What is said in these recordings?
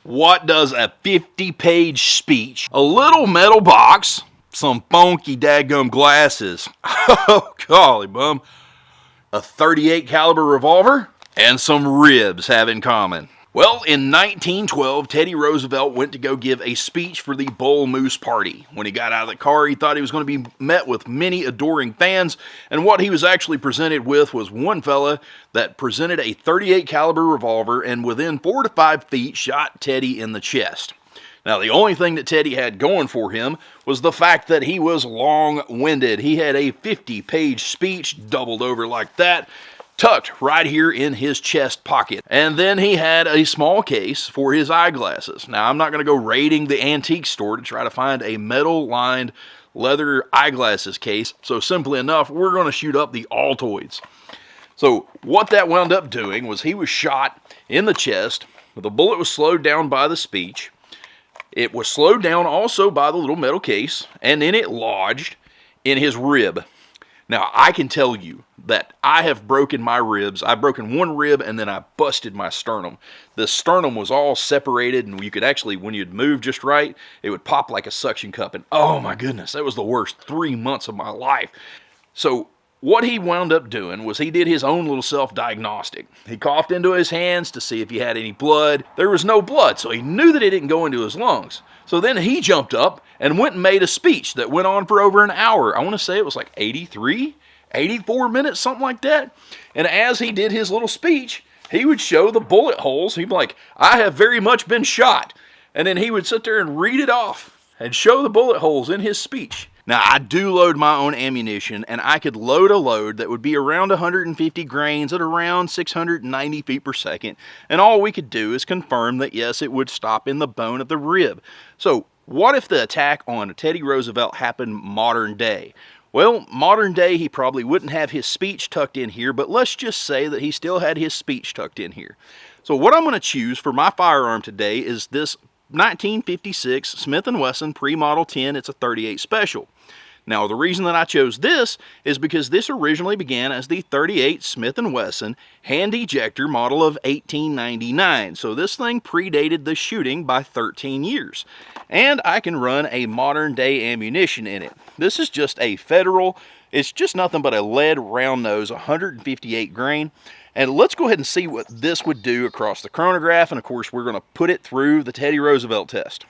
What does a 50-page speech, a little metal box, some funky dadgum glasses, oh golly bum, a .38 caliber revolver, and some ribs have in common? Well, in 1912, Teddy Roosevelt went to go give a speech for the Bull Moose Party. When he got out of the car, he thought he was going to be met with many adoring fans, and what he was actually presented with was one fella that presented a .38 caliber revolver and within 4 to 5 feet shot Teddy in the chest. Now, the only thing that Teddy had going for him was the fact that he was long-winded. He had a 50-page speech doubled over like that, tucked right here in his chest pocket. And then he had a small case for his eyeglasses. Now, I'm not going to go raiding the antique store to try to find a metal-lined leather eyeglasses case. So simply enough, we're going to shoot up the Altoids. So what that wound up doing was he was shot in the chest. The bullet was slowed down by the speech. It was slowed down also by the little metal case. And then it lodged in his rib. Now, I can tell you that I have broken my ribs. I've broken one rib and then I busted my sternum. The sternum was all separated and you could actually, when you'd move just right, it would pop like a suction cup. And oh my goodness, that was the worst 3 months of my life. So what he wound up doing was he did his own little self-diagnostic. He coughed into his hands to see if he had any blood. There was no blood, so he knew that it didn't go into his lungs. So then he jumped up and went and made a speech that went on for over an hour. I want to say it was like 84 minutes, something like that. And as he did his little speech, he would show the bullet holes. He'd be like, "I have very much been shot." And then he would sit there and read it off and show the bullet holes in his speech. Now, I do load my own ammunition, and I could load a load that would be around 150 grains at around 690 feet per second, and all we could do is confirm that, yes, it would stop in the bone of the rib. So, what if the attack on Teddy Roosevelt happened modern day? Well, modern day, he probably wouldn't have his speech tucked in here, but let's just say that he still had his speech tucked in here. So, what I'm going to choose for my firearm today is this 1956 Smith & Wesson Pre-Model 10. It's a .38 Special. Now, the reason that I chose this is because this originally began as the .38 Smith & Wesson hand ejector model of 1899. So this thing predated the shooting by 13 years. And I can run a modern day ammunition in it. This is just a Federal, it's just nothing but a lead round nose, 158 grain. And let's go ahead and see what this would do across the chronograph. And of course, we're going to put it through the Teddy Roosevelt test.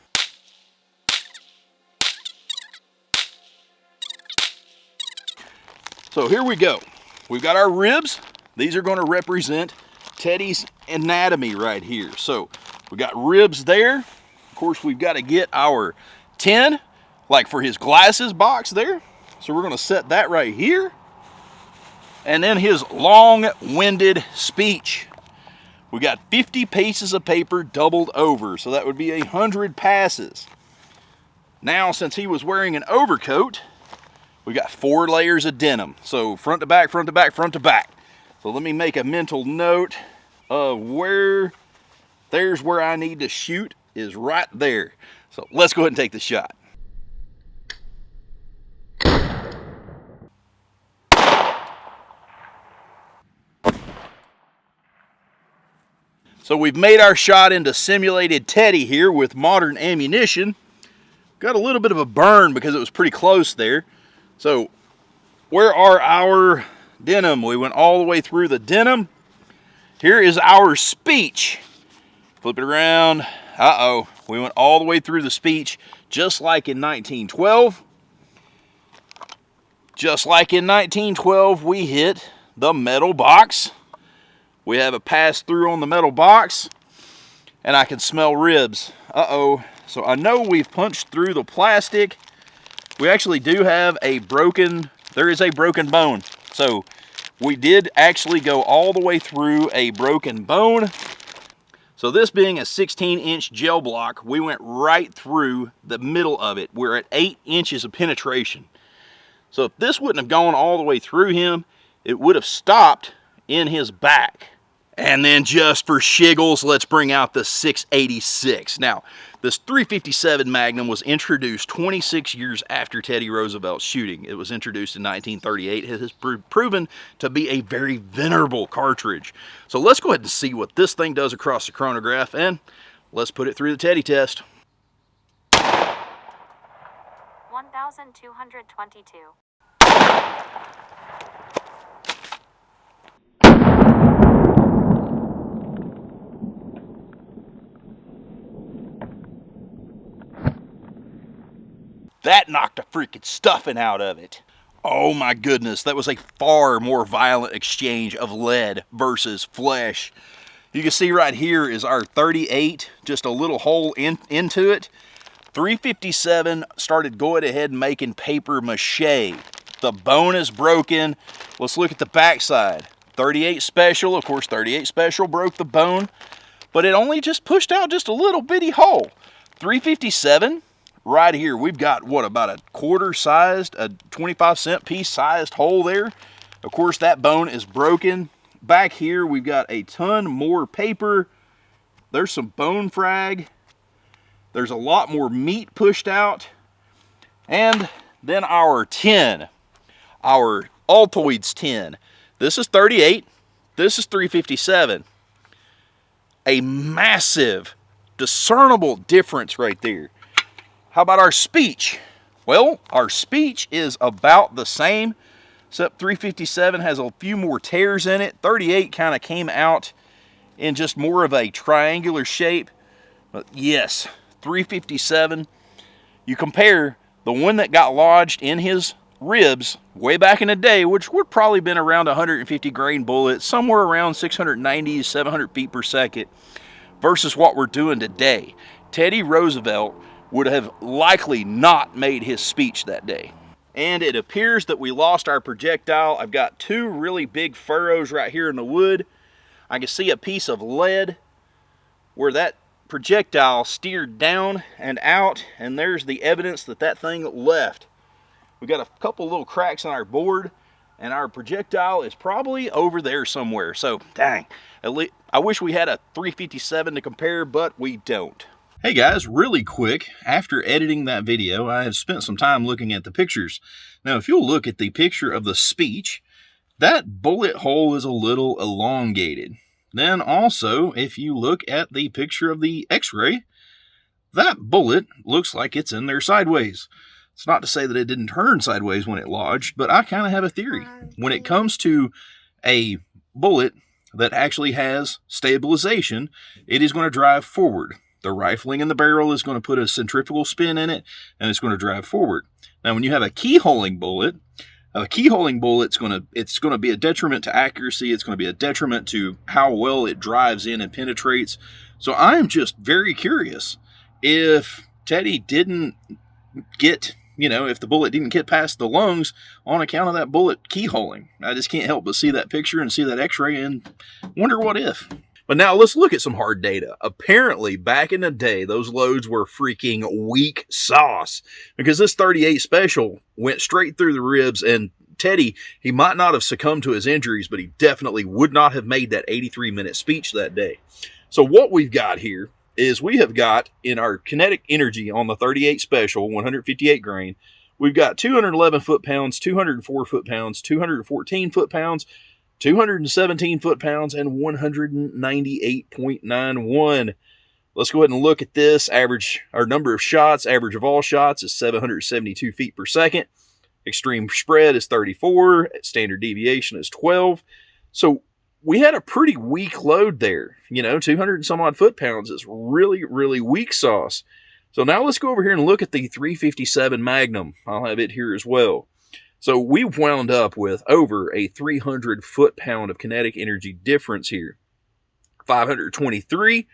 So here we go. We've got our ribs. These are going to represent Teddy's anatomy right here. So we got ribs there. Of course, we've got to get our tin, like for his glasses box there. So we're going to set that right here. And then his long-winded speech. We got 50 pieces of paper doubled over. So that would be 100 passes. Now, since he was wearing an overcoat, we got 4 layers of denim. So front to back, front to back, front to back. So let me make a mental note of there's where I need to shoot is right there. So let's go ahead and take the shot. So we've made our shot into simulated Teddy here with modern ammunition. Got a little bit of a burn because it was pretty close there. So, where are our denim? We went all the way through the denim. Here is our speech. Flip it around. Uh-oh. We went all the way through the speech, just like in 1912. Just like in 1912, we hit the metal box. We have a pass-through on the metal box, and I can smell ribs. Uh-oh. So, I know we've punched through the plastic. We actually do have there is a broken bone. So we did actually go all the way through a broken bone. So this being a 16-inch gel block, we went right through the middle of it. We're at 8 inches of penetration. So if this wouldn't have gone all the way through him, it would have stopped in his back. And then just for shiggles, let's bring out the 686. Now, this .357 Magnum was introduced 26 years after Teddy Roosevelt's shooting. It was introduced in 1938. It has proven to be a very venerable cartridge. So let's go ahead and see what this thing does across the chronograph, and let's put it through the Teddy test. 1,222. That knocked a freaking stuffing out of it. Oh my goodness, that was a far more violent exchange of lead versus flesh. You can see right here is our 38, just a little hole into it. 357 started going ahead and making paper mache. The bone is broken. Let's look at the backside. 38 special, of course 38 special broke the bone, but it only just pushed out just a little bitty hole. 357, right here, we've got what, about a quarter sized, a 25-cent piece sized hole there. Of course that bone is broken. Back here we've got a ton more paper. There's some bone frag. There's a lot more meat pushed out. And then our tin, our Altoids tin. This is 38, this is 357. A massive, discernible difference right there. How about our speech? Well, our speech is about the same, except 357 has a few more tears in it. 38 kind of came out in just more of a triangular shape. But yes, 357, you compare the one that got lodged in his ribs way back in the day, which would probably been around 150 grain bullet, somewhere around 690 to 700 feet per second, versus what we're doing today. Teddy Roosevelt would have likely not made his speech that day. And it appears that we lost our projectile. I've got two really big furrows right here in the wood. I can see a piece of lead where that projectile steered down and out, and there's the evidence that that thing left. We got a couple little cracks on our board, and our projectile is probably over there somewhere. So dang, I wish we had a 357 to compare, but we don't. Hey guys, really quick, after editing that video, I have spent some time looking at the pictures. Now, if you'll look at the picture of the speech, that bullet hole is a little elongated. Then also, if you look at the picture of the x-ray, that bullet looks like it's in there sideways. It's not to say that it didn't turn sideways when it lodged, but I kind of have a theory. When it comes to a bullet that actually has stabilization, it is going to drive forward. The rifling in the barrel is going to put a centrifugal spin in it, and it's going to drive forward. Now, when you have a keyholing bullet, it's going to be a detriment to accuracy. It's going to be a detriment to how well it drives in and penetrates. So I'm just very curious if Teddy didn't get, if the bullet didn't get past the lungs on account of that bullet keyholing. I just can't help but see that picture and see that x-ray and wonder what if. But now let's look at some hard data. Apparently, back in the day, those loads were freaking weak sauce, because this 38 special went straight through the ribs, and Teddy, he might not have succumbed to his injuries, but he definitely would not have made that 83-minute speech that day. So what we've got here is we have got, in our kinetic energy on the 38 special, 158 grain, we've got 211 foot-pounds, 204 foot-pounds, 214 foot-pounds, 217 foot-pounds, and 198.91. Let's go ahead and look at this. Our number of shots, average of all shots is 772 feet per second. Extreme spread is 34. Standard deviation is 12. So we had a pretty weak load there. 200 and some odd foot-pounds is really, really weak sauce. So now let's go over here and look at the 357 Magnum. I'll have it here as well. So we've wound up with over a 300 foot-pound of kinetic energy difference here. 523,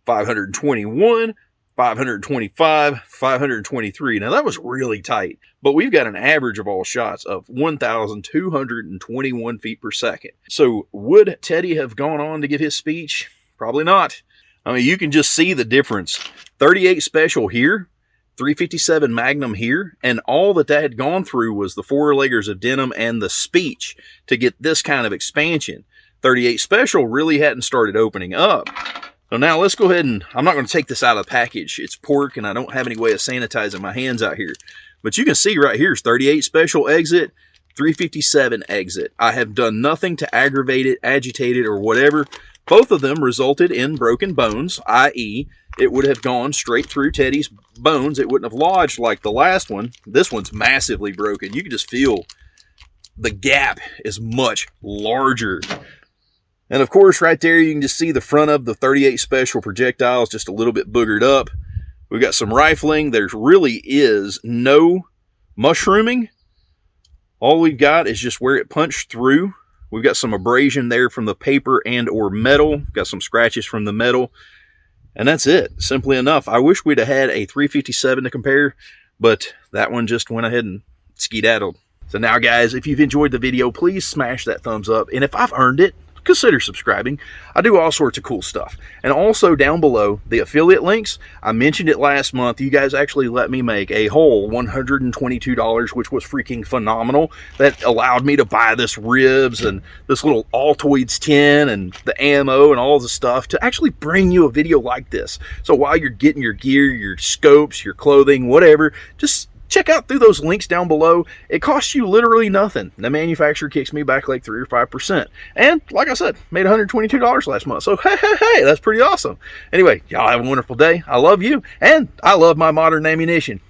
521, 525, 523. Now that was really tight, but we've got an average of all shots of 1,221 feet per second. So would Teddy have gone on to give his speech? Probably not. I mean, you can just see the difference. 38 special here, 357 Magnum here, and all that had gone through was the 4 layers of denim and the speech to get this kind of expansion. 38 special really hadn't started opening up. So now let's go ahead and, I'm not going to take this out of the package. It's pork and I don't have any way of sanitizing my hands out here. But you can see right here is 38 special exit, 357 exit. I have done nothing to aggravate it, agitate it, or whatever. Both of them resulted in broken bones, i.e., it would have gone straight through Teddy's bones. It wouldn't have lodged like the last one. This one's massively broken. You can just feel the gap is much larger. And of course, right there, you can just see the front of the 38 Special projectiles just a little bit boogered up. We've got some rifling. There really is no mushrooming. All we've got is just where it punched through. We've got some abrasion there from the paper and or metal. We've got some scratches from the metal. And that's it, simply enough. I wish we'd have had a 357 to compare, but that one just went ahead and skedaddled. So now, guys, if you've enjoyed the video, please smash that thumbs up. And if I've earned it, consider subscribing. I do all sorts of cool stuff. And also down below, the affiliate links, I mentioned it last month. You guys actually let me make a whole $122, which was freaking phenomenal. That allowed me to buy this ribs and this little Altoids tin and the ammo and all the stuff to actually bring you a video like this. So while you're getting your gear, your scopes, your clothing, whatever, just check out through those links down below. It costs you literally nothing. The manufacturer kicks me back like 3 or 5%. And like I said, made $122 last month. So hey, that's pretty awesome. Anyway, y'all have a wonderful day. I love you, and I love my modern ammunition.